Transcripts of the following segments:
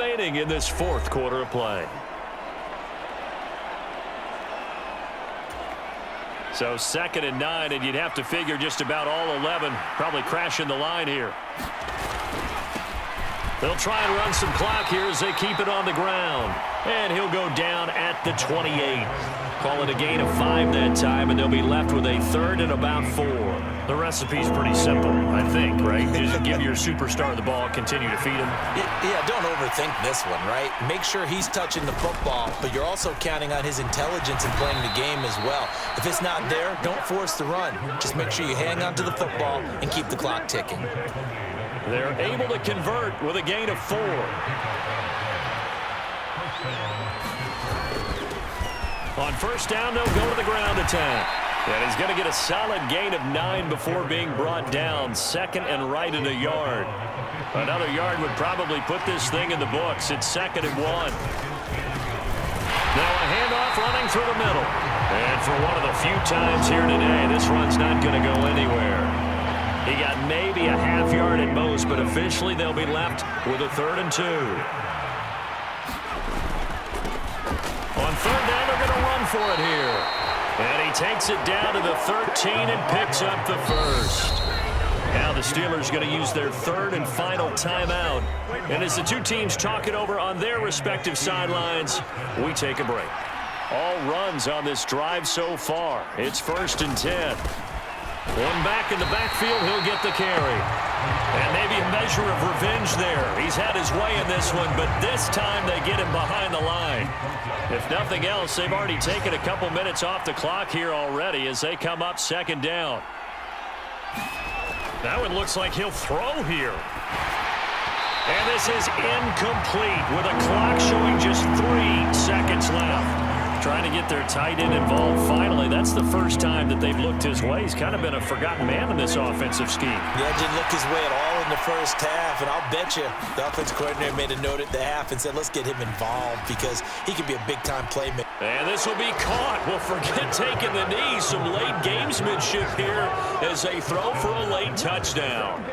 remaining in this fourth quarter of play. So 2nd and 9, and you'd have to figure just about all 11 probably crashing the line here. They'll try and run some clock here as they keep it on the ground. And he'll go down at the 28. Call it a gain of 5 that time, and they'll be left with a 3rd and about 4. The recipe's pretty simple, I think, right? Just give your superstar the ball, continue to feed him. Yeah, don't overthink this one, right? Make sure he's touching the football, but you're also counting on his intelligence in playing the game as well. If it's not there, don't force the run. Just make sure you hang on to the football and keep the clock ticking. They're able to convert with a gain of 4. On first down, they'll go to the ground attack. And he's going to get a solid gain of 9 before being brought down. 2nd and right at a yard. Another yard would probably put this thing in the books. It's 2nd and 1. Now a handoff running through the middle. And for one of the few times here today, this run's not going to go anywhere. He got maybe a half yard at most, but officially they'll be left with a 3rd and 2. On 3rd down, they're going to run for it here. And he takes it down to the 13 and picks up the 1st. Now the Steelers going to use their 3rd and final timeout. And as the two teams talk it over on their respective sidelines, we take a break. All runs on this drive so far. It's 1st and 10. One back in the backfield, he'll get the carry. And maybe a measure of revenge there. He's had his way in this one, but this time they get him behind the line. If nothing else, they've already taken a couple minutes off the clock here already as they come up 2nd down. That one looks like he'll throw here. And this is incomplete with a clock showing just 3 seconds left. Trying to get their tight end involved finally. That's the first time that they've looked his way. He's kind of been a forgotten man in this offensive scheme. Yeah, didn't look his way at all in the first half, and I'll bet you the offensive coordinator made a note at the half and said, let's get him involved because he could be a big-time playmaker. And this will be caught. Well, forget taking the knee. Some late gamesmanship here as they throw for a late touchdown.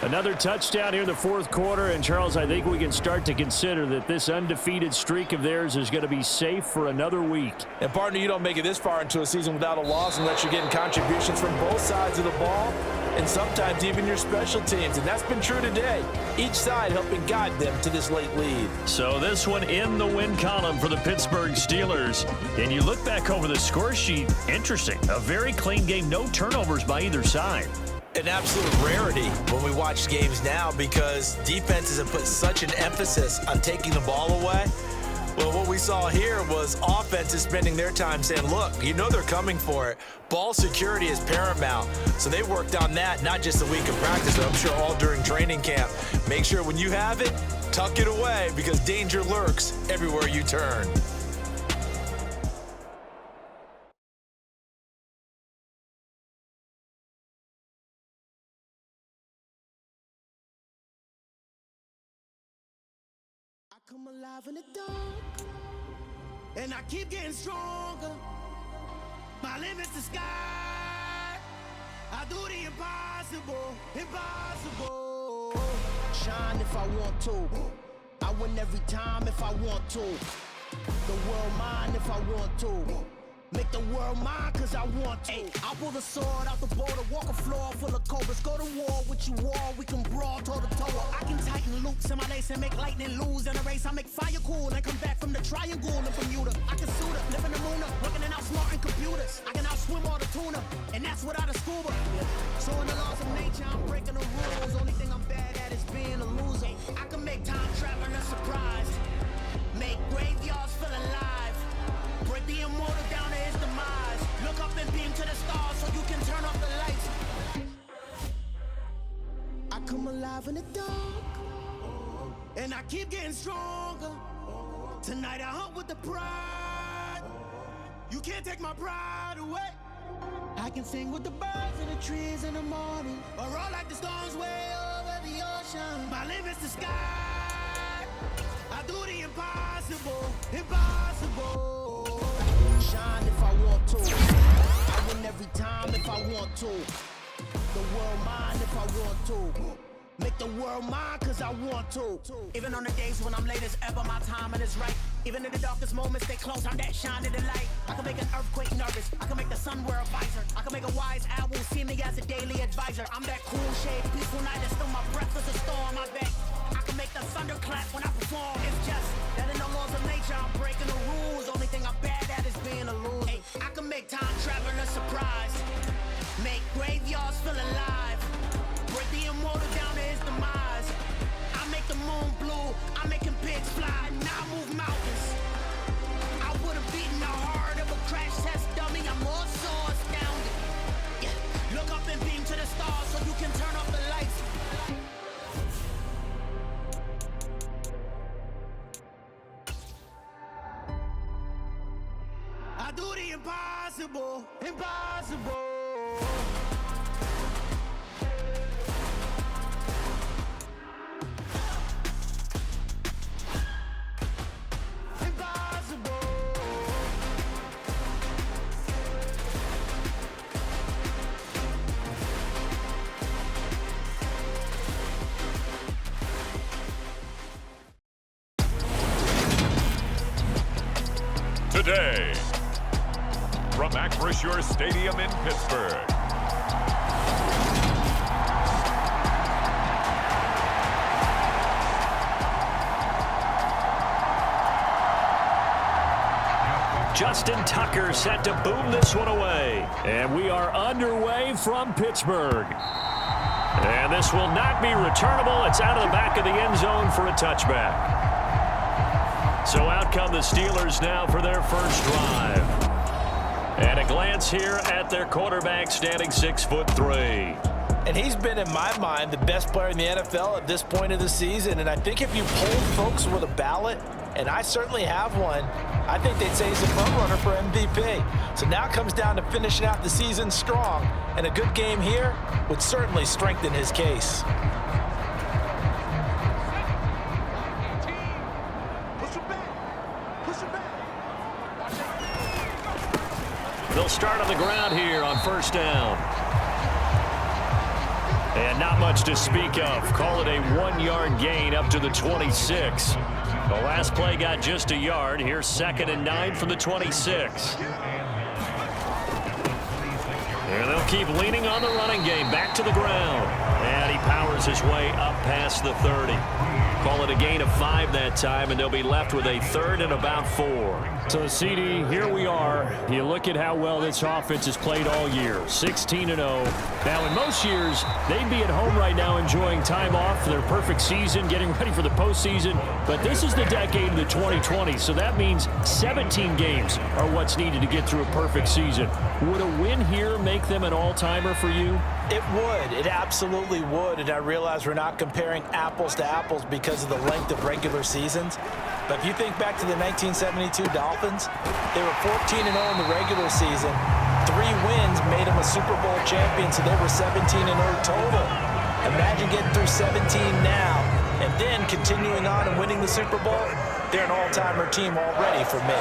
Another touchdown here in the fourth quarter. And, Charles, I think we can start to consider that this undefeated streak of theirs is going to be safe for another week. And, partner, you don't make it this far into a season without a loss unless you're getting contributions from both sides of the ball and sometimes even your special teams. And that's been true today. Each side helping guide them to this late lead. So this one in the win column for the Pittsburgh Steelers. And you look back over the score sheet, interesting. A very clean game, no turnovers by either side. An absolute rarity when we watch games now because defenses have put such an emphasis on taking the ball away. Well, what we saw here was offenses spending their time saying, look, you know they're coming for it. Ball security is paramount. So they worked on that, not just a week of practice, but I'm sure all during training camp. Make sure when you have it, tuck it away because danger lurks everywhere you turn. Come alive in the dark, and I keep getting stronger. My limit's the sky. I do the impossible, impossible. Shine if I want to. I win every time if I want to. The world mine if I want to. Make the world mine cause I want to. I pull the sword out the border, walk a floor full of cobras. Go to war with you all, we can brawl toe to toe. I can tighten loops in my lace and make lightning lose in a race. I make fire cool and come back from the triangle in Bermuda. I can suit up, live in the moon up, working and outsmarting computers. I can outswim all the tuna, and that's without a scuba. So in the laws of nature, I'm breaking the rules. Only thing I'm bad at is being a loser. I can make time traveling a surprise. Make graveyards feel alive. Break the immortal down to his demise. Look up and beam to the stars so you can turn off the lights. I come alive in the dark, and I keep getting stronger. Tonight I hunt with the pride. You can't take my pride away. I can sing with the birds and the trees in the morning, or roll like the storms way over the ocean. My limit's the sky. I do the impossible, impossible. Shine if I want to. I win every time if I want to. The world mine if I want to. Make the world mine cause I want to. Even on the days when I'm late as ever, my timing is right. Even in the darkest moments, stay close, I'm that shine in the light. I can make an earthquake nervous, I can make the sun wear a visor. I can make a wise owl see me as a daily advisor. I'm that cool shade, peaceful night, and still my breath is a storm, I bet. I can make the thunder clap when I perform. It's just that in the laws of nature, I'm breaking the rules. Only thing I'm bad at is being a loser. Hey, I can make time travel a surprise. Make graveyards feel alive. Break the immortal down to his demise. I make the moon blue. I'm making pigs fly. Now I move mountains. I would have beaten the heart of a crash test dummy. I'm also astounded. Yeah. Look up and beam to the stars so you can turn off the lights. I do the impossible, impossible. Impossible. Today, from Acrisure Stadium in Pittsburgh. Justin Tucker set to boom this one away. And we are underway from Pittsburgh. And this will not be returnable. It's out of the back of the end zone for a touchback. So out come the Steelers now for their first drive. And a glance here at their quarterback, standing 6'3". And he's been, in my mind, the best player in the NFL at this point of the season. And I think if you polled folks with a ballot, and I certainly have one, I think they'd say he's a front runner for MVP. So now it comes down to finishing out the season strong. And a good game here would certainly strengthen his case. They'll start on the ground here on first down. And not much to speak of. Call it a 1-yard gain up to the 26. The last play got just a yard. Here's 2nd and 9 from the 26. And they'll keep leaning on the running game. Back to the ground. And he powers his way up past the 30. Call it a gain of 5 that time, and they'll be left with a 3rd and about 4. So, CD, here we are. You look at how well this offense has played all year, 16-0. Now, in most years, they'd be at home right now enjoying time off for their perfect season, getting ready for the postseason. But this is the decade of the 2020s, so that means 17 games are what's needed to get through a perfect season. Would a win here make them an all-timer for you? It would. It absolutely would. And I realize we're not comparing apples to apples because of the length of regular seasons. But if you think back to the 1972 Dolphins, they were 14-0 in the regular season. 3 wins made them a Super Bowl champion, so they were 17-0 total. Imagine getting through 17 now and then continuing on and winning the Super Bowl. They're an all-timer team already for me.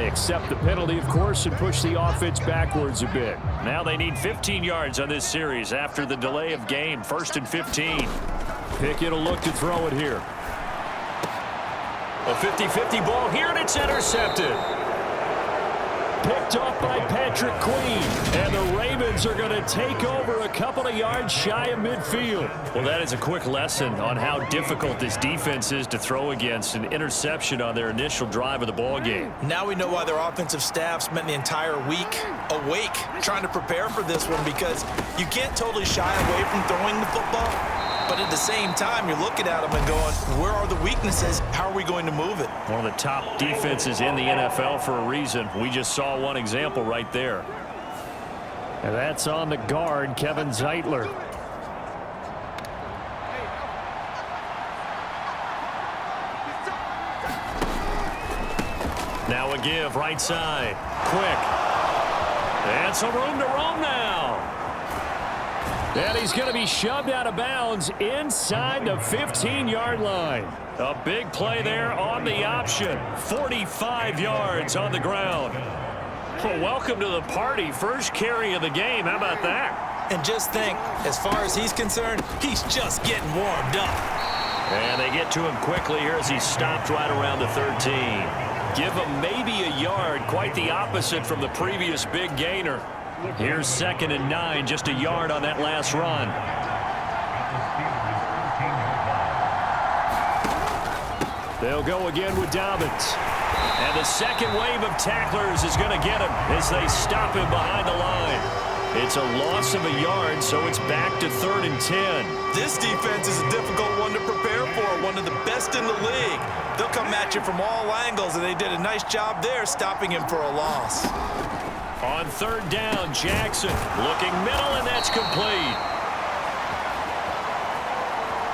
Accept the penalty, of course, and push the offense backwards a bit. Now they need 15 yards on this series after the delay of game. 1st and 15. Pickett will look to throw it here. A 50-50 ball here, and it's intercepted. Picked off by Patrick Queen. And the Ravens are going to take over a couple of yards shy of midfield. Well, that is a quick lesson on how difficult this defense is to throw against. An interception on their initial drive of the ball game. Now we know why their offensive staff spent the entire week awake trying to prepare for this one, because you can't totally shy away from throwing the football. But at the same time, you're looking at them and going, where are the weaknesses? How are we going to move it? One of the top defenses in the NFL for a reason. We just saw one example right there. And that's on the guard, Kevin Zeitler. Now a give, right side. Quick. And some room to roam now. And he's going to be shoved out of bounds inside the 15-yard line. A big play there on the option. 45 yards on the ground. Well, welcome to the party. First carry of the game. How about that? And just think, as far as he's concerned, he's just getting warmed up. And they get to him quickly here as he stopped right around the 13. Give him maybe a yard. Quite the opposite from the previous big gainer. Here's 2nd and 9, just a yard on that last run. They'll go again with Dobbins. And the second wave of tacklers is going to get him as they stop him behind the line. It's a loss of a yard, so it's back to 3rd and 10. This defense is a difficult one to prepare for, one of the best in the league. They'll come at you from all angles, and they did a nice job there stopping him for a loss. On 3rd down, Jackson looking middle, and that's complete.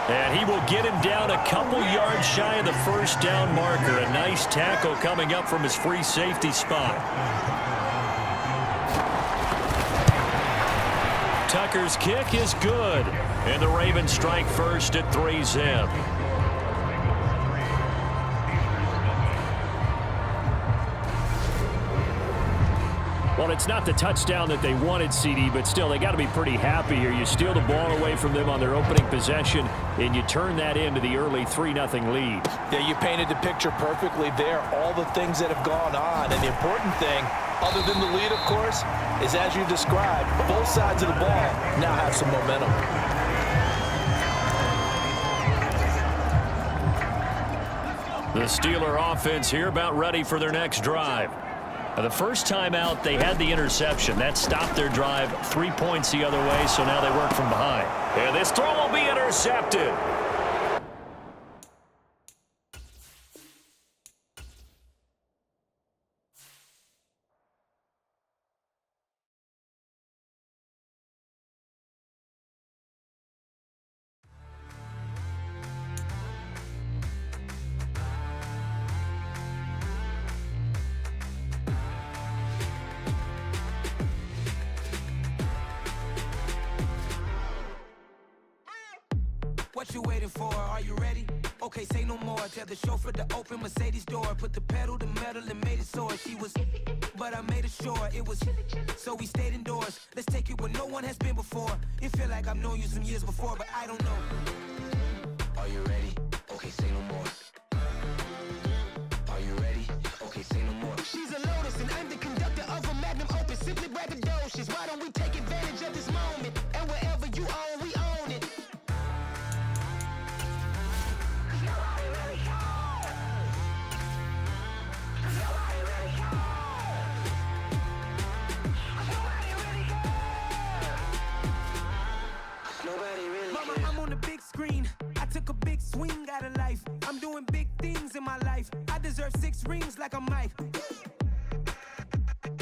And he will get him down a couple yards shy of the 1st down marker. A nice tackle coming up from his free safety spot. Tucker's kick is good. And the Ravens strike first at 3-zip. Well, it's not the touchdown that they wanted, CD, but still, they got to be pretty happy here. You steal the ball away from them on their opening possession, and you turn that into the early 3-0 lead. Yeah, you painted the picture perfectly there, all the things that have gone on. And the important thing, other than the lead, of course, is as you described, both sides of the ball now have some momentum. The Steeler offense here about ready for their next drive. The first time out, they had the interception. That stopped their drive 3 points the other way, so now they work from behind. And this throw will be intercepted. What you waiting for? Are you ready? Okay, say no more. Tell the chauffeur to open Mercedes door. Put the pedal to metal and made it soar. She was, but I made it sure it was. So we stayed indoors. Let's take it where no one has been before. It feel like I've known you some years before, but I don't know. Are you ready? Okay, say no more. Are you ready? Okay, say no more. She's a Lotus and I'm the conductor of a Magnum Opus. Simply braggadocious. Why don't we take advantage of this moment? And wherever you own, we own it. Mama, I'm on the big screen. I took a big swing out of life. I'm doing big things in my life. I deserve 6 rings like I'm Mike.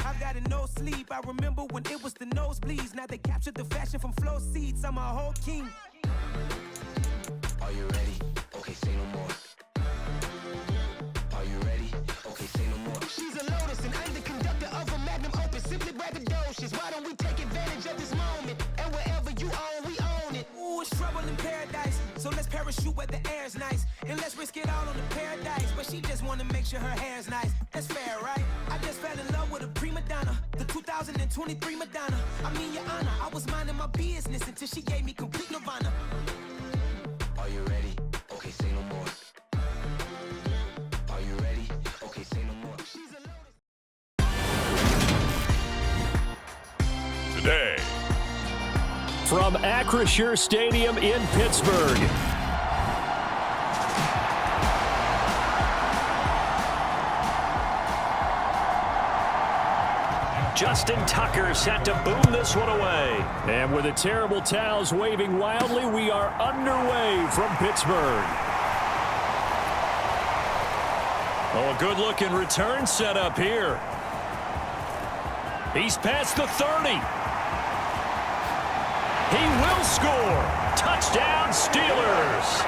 I've got no sleep. I remember when it was the nosebleeds. Now they captured the fashion from flow seats. I'm a whole king. Are you ready? Okay, say no more. Are you ready? Okay, say no more. She's a Lotus and I'm the conductor of a Magnum Opus. Simply braggadocious. Why don't we take advantage of this moment? And wherever you own, we own it. Ooh, it's trouble in paradise. So let's parachute where the air's nice. And let's risk it all on the paradise. But she just wanna make sure her hair's nice. That's fair, right? I just fell in love with a prima donna. The 2023 Madonna. I mean, your honor, I was minding my business until she gave me complete nirvana. Are you ready? Okay, say no more. Are you ready? Okay, say no more. She's a Lotus. Today. From Acrisure Stadium in Pittsburgh. Justin Tucker set to boom this one away. And with the terrible towels waving wildly, we are underway from Pittsburgh. Oh, a good-looking return set up here. He's past the 30. He will score. Touchdown, Steelers.